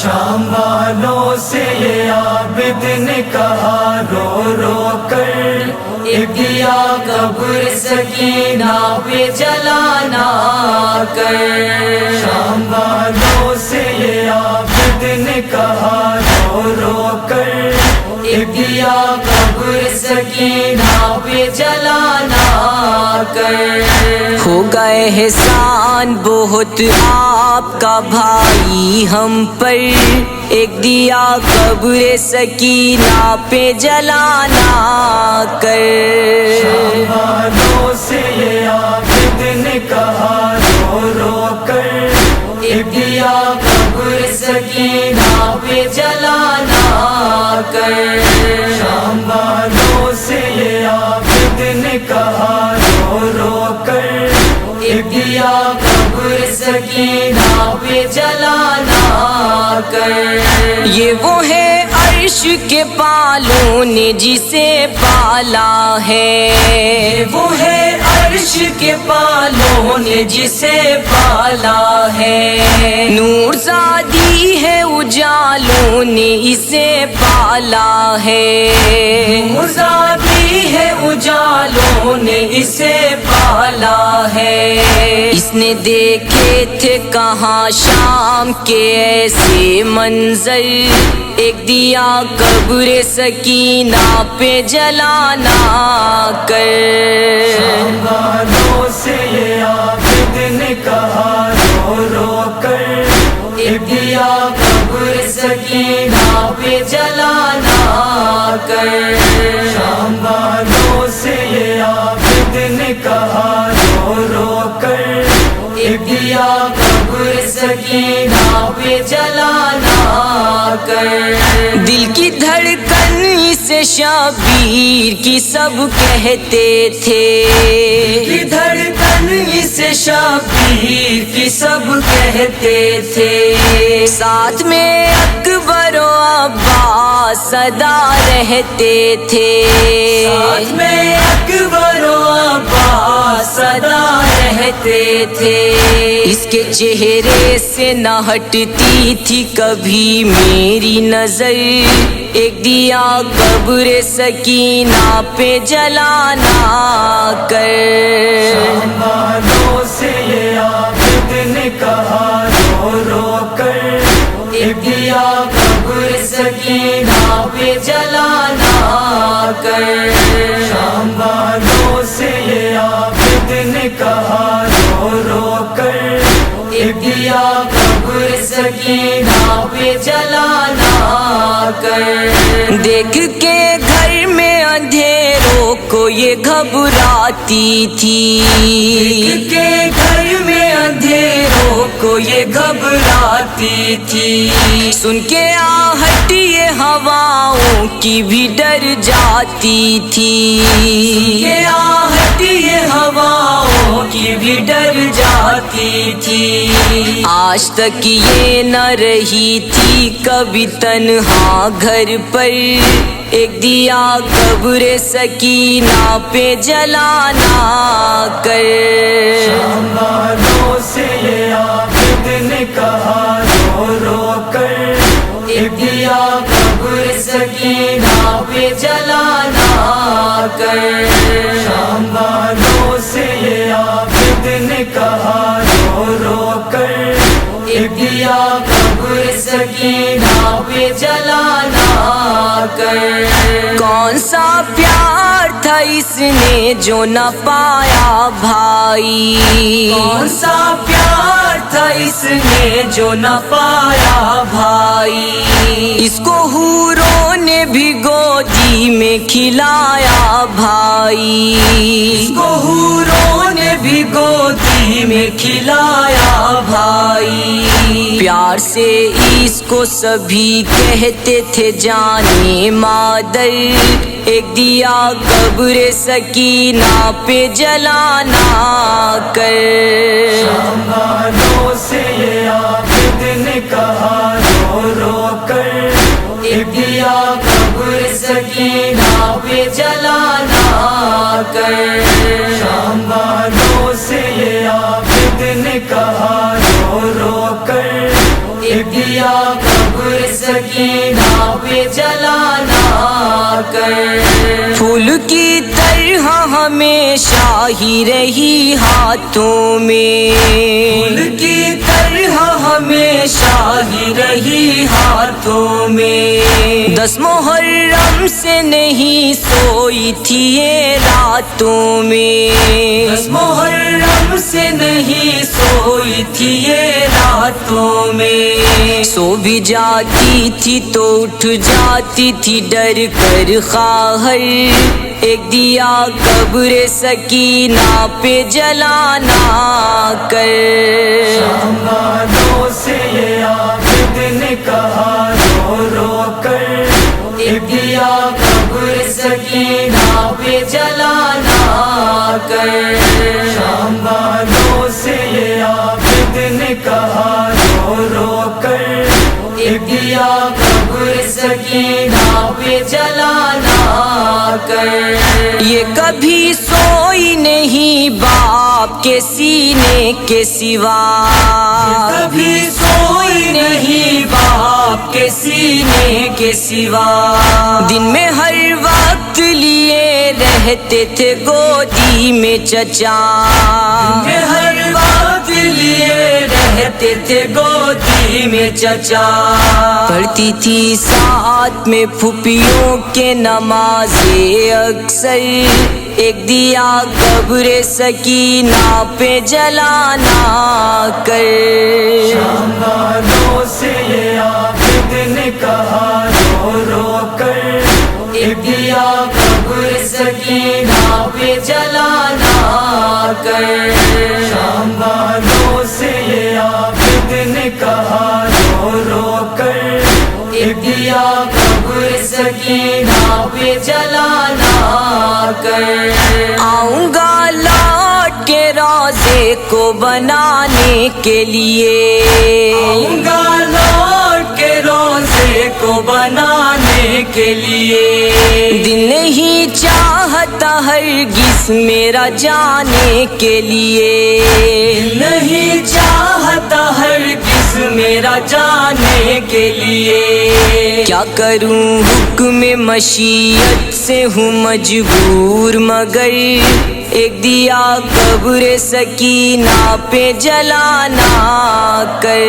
شام والوں سے یہ عابد نے کہا رو رو کر، ایک دیا قبر سکینہ پہ جلانا کر۔ شام والوں سے یہ عابد نے کہا رو رو کر، ایک دیا قبر سکینہ پہ جلانا کر۔ ہو گئے احسان بہت آپ کا بھائی ہم پر، ایک دیا قبر سکینہ پہ جلانا کر۔ شام والوں سے یہ عابد نے کہا رو رو کر، ایک دیا قبر سکینہ پہ جلانا کر۔ شام والوں سے یہ عابد نے کہا رو رو کر، ایک دیا قبر سکینہ پہ جلانا کر۔ یہ وہ ہے عرش کے پالوں نے جسے پالا ہے، وہ ہے عرش کے پالوں نے جسے پالا ہے۔ نور زادی ہے اجالوں نے اسے پالا ہے، نور زادی ہے اجالوں نے اسے پالا ہے۔ اس نے دیکھے تھے کہاں شام کے ایسے منظر، ایک دیا قبر سکینہ پہ جلانا کر۔ شام والوں سے یہ عابد نے کہا رو رو کر، ایک دیا قبر سکینہ پہ جلانا کر۔ شام والوں سے یہ عابد نے کہا رو رو کر، ایک دیا قبر سکینہ پہ جلانا کر۔ دل کی دھڑکن اسے شبیر کی سب کہتے تھے، کی دھڑکن اسے شبیر کی سب کہتے تھے۔ ساتھ میں اکبر و عباس صدا رہتے تھے، ساتھ میں اکبر و عباس صدا رہتے تھے۔ اس کے چہرے سے نہ ہٹتی تھی کبھی میری نظر، ایک دیا قبر سکینہ پہ جلانا کر۔ شام والوں سے یہ عابد نے کہا رو رو کر، ایک دیا قبر سکینہ پہ جلانا کر۔ شام والوں سے یہ عابد نے کہا رو رو کر، ایک دیا قبر سکینہ پہ جلانا کر۔ دیکھ کے گھر میں اندھیروں کو یہ گھبراتی تھی، دیکھ کے گھر میں اندھیروں کو یہ گھبراتی تھی۔ سن کے آہٹ یہ ہواؤں کی بھی ڈر جاتی تھی، یہ آہٹ یہ ہواؤں کی بھی ڈر جاتی تھی۔ آج تک یہ نہ رہی تھی کبھی تنہا گھر پر، ایک دیا قبر سکینہ پہ جلانا کر۔ شام والوں سے یہ عابد نے کہا رو رو کر، ایک دیا قبر سکینہ پہ جلانا کر۔ شام والوں سے یہ عابد نے کہا رو رو کر، ایک دیا قبر سکینہ پہ جلانا کر۔ کون سا پیار تھا اس نے جو نہ پایا بھائی، کون سا پیار تھا اس نے جو نہ پایا بھائی۔ اس کو حوروں نے بھی گودی میں کھلایا بھائی، اس کو حوروں نے بھی گودی میں کھلایا بھائی۔ پیار سے اس کو سبھی کہتے تھے جانے مادر، ایک دیا قبر سکینہ پہ جلانا کر۔ شام والوں سے یہ عابد نے کہا رو رو کر، ایک دیا قبر سکینہ پہ جلانا کر۔ شام والوں سے یہ عابد نے کہا رو رو کر، ایک دیا قبر سکینہ پہ جلانا کر، پھول کی طرح ہمیشہ ہی رہی ہاتھوں میں، پھول کی طرح ہمیشہ ہی رہی ہاتھوں میں، 10 محرم سے نہیں سوئی تھی یہ راتوں میں، 10 محرم سے نہیں سوئی تھی یہ راتوں میں، سو بھی جاتی تھی تو اٹھ جاتی تھی ڈر کر خواہر، ایک دیا قبر سکینہ پہ جلانا کر، شام والوں سے یہ عابد نے کہا رو رو کر، ایک دیا قبر سکینہ پہ جلانا کر، شام والوں سے یہ عابد نے کہا رو رو کر، ایک دیا قبر سکینہ پہ جلانا کر، یہ کبھی سوئی نہیں باپ کے سینے کے سوا، کبھی سوئی نہیں باپ کے سینے کے سوا، دن میں ہر وقت لیے رہتے تھے گودی میں چچا، میں ہر وقت لیے رہتے تھے گودی میں چچا، پڑھتی تھی ساتھ میں پھوپھیوں کے نمازیں اکثر، ایک دیا قبر سکینہ پہ جلانا کر، شام والوں سے یہ عابد نے کہا رو رو کر، ایک دیا قبر سکینہ پہ جلانا کر، شام والوں سے یہ عابد نے کہا رو رو کر، ایک دیا قبر سکینہ پہ جلانا کر، آؤں گا لوٹ کے روزے کو بنانے کے لیے، آؤں گا لوٹ کے روزے کو بنانے کے لیے، دل نہیں چاہتا ہرگز میرا جانے کے لیے، نہیں چاہتا ہرگز میرا جانے کے لیے، کیا کروں حکم مشیت سے ہوں مجبور، مگر ایک دیا قبر سکینہ پہ جلانا کر،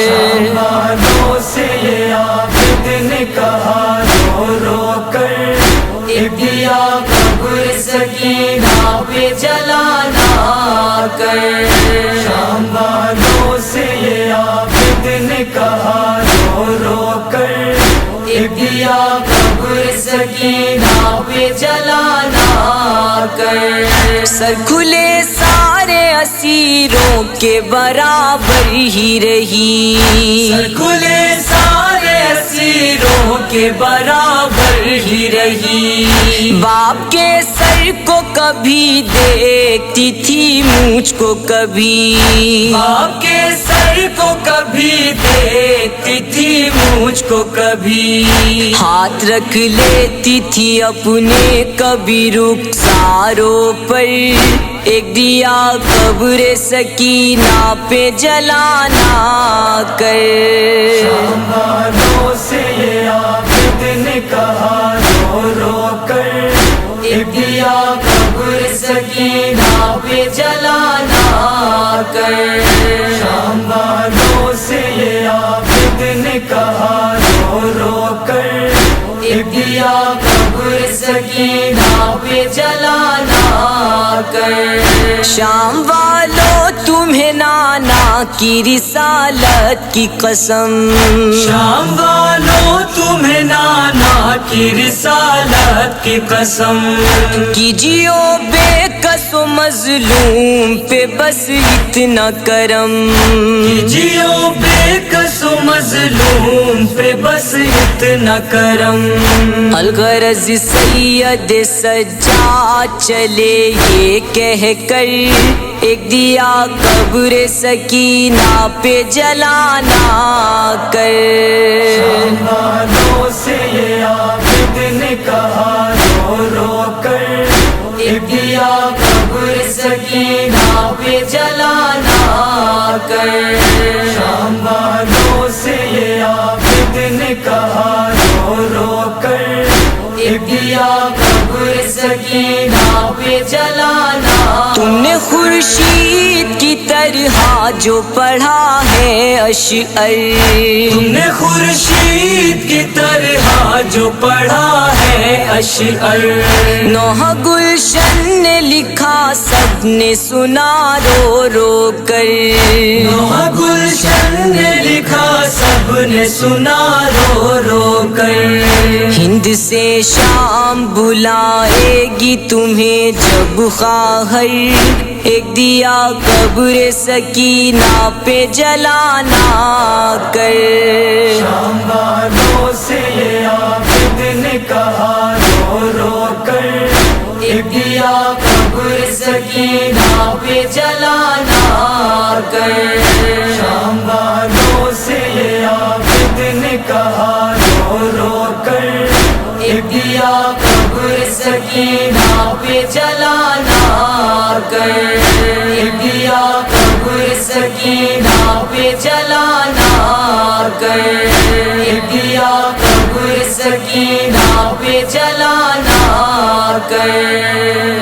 شام والوں سے یہ عابد نے کہا رو رو کر، ایک دیا قبر سکینہ پہ جلانا کر، شام والوں سے یہ عابد نے کہا رو رو کر، ایک دیا قبر سکینہ پہ جلانا کر، سر کھلے سارے اسیروں کے برابر ہی رہی، سر کھلے سارے اسیروں کے برابر ہی رہی، باپ کے سر کو کبھی دیکھتی تھی مجھ کو کبھی، باپ کے سر کو کبھی دیکھتی تھی مجھ کو کبھی، ہاتھ رکھ لیتی تھی اپنے کبھی رخساروں پر، ایک دیا قبر سکینہ پہ جلانا کر، شام والوں سے یہ عابد نے کہا رو رو کر، ایک دیا قبر سکینہ پہ جلانا کر، شام والوں سے یہ عابد نے کہا رو رو کر، ایک دیا قبر سکینہ پہ جلانا کر، شام والوں تمہیں نانا کی رسالت کی قسم، شام والوں تمہیں نانا کی رسالت کی قسم، کیجیو بے کس و مظلوم پہ بس اتنا کرم، جیو بے کس و مظلوم پہ بس اتنا کرم، الغرض سید سجاد چلے یہ کہہ کر، ایک دیا قبر سکینہ پہ جلانا کر، شام والوں سے یہ عابد نے کہا رو رو کر، ایک دیا قبر سکینہ پہ جلانا کر، شام والوں سے یہ عابد کہا رو رو کر ایک دیا قبر سکینہ پہ جلانا تم نے خورشید کی طرح جو پڑھا ہے اشعر تم نے خورشید کی طرح جو پڑھا ہے اشعر نوحہ گلشن نے لکھا سب نے سنا رو رو کر نوحہ گلشن نے لکھا سب نے سنا رو رو کر ہند سے شام بلائے گی تمہیں جب خواہر ایک دیا قبر سکینہ پہ جلانا کر شام والوں سے یہ عابد نے کہا رو رو کر ایک دیا قبر سکینہ پہ جلانا کر شام والوں سے یہ عابد نے کہا رو رو کر ایک دیا قبر سکینہ پہ جلانا کر ایک دیا قبر سکینہ پہ جلانا کر ایک دیا قبر سکینہ پہ جلانا کر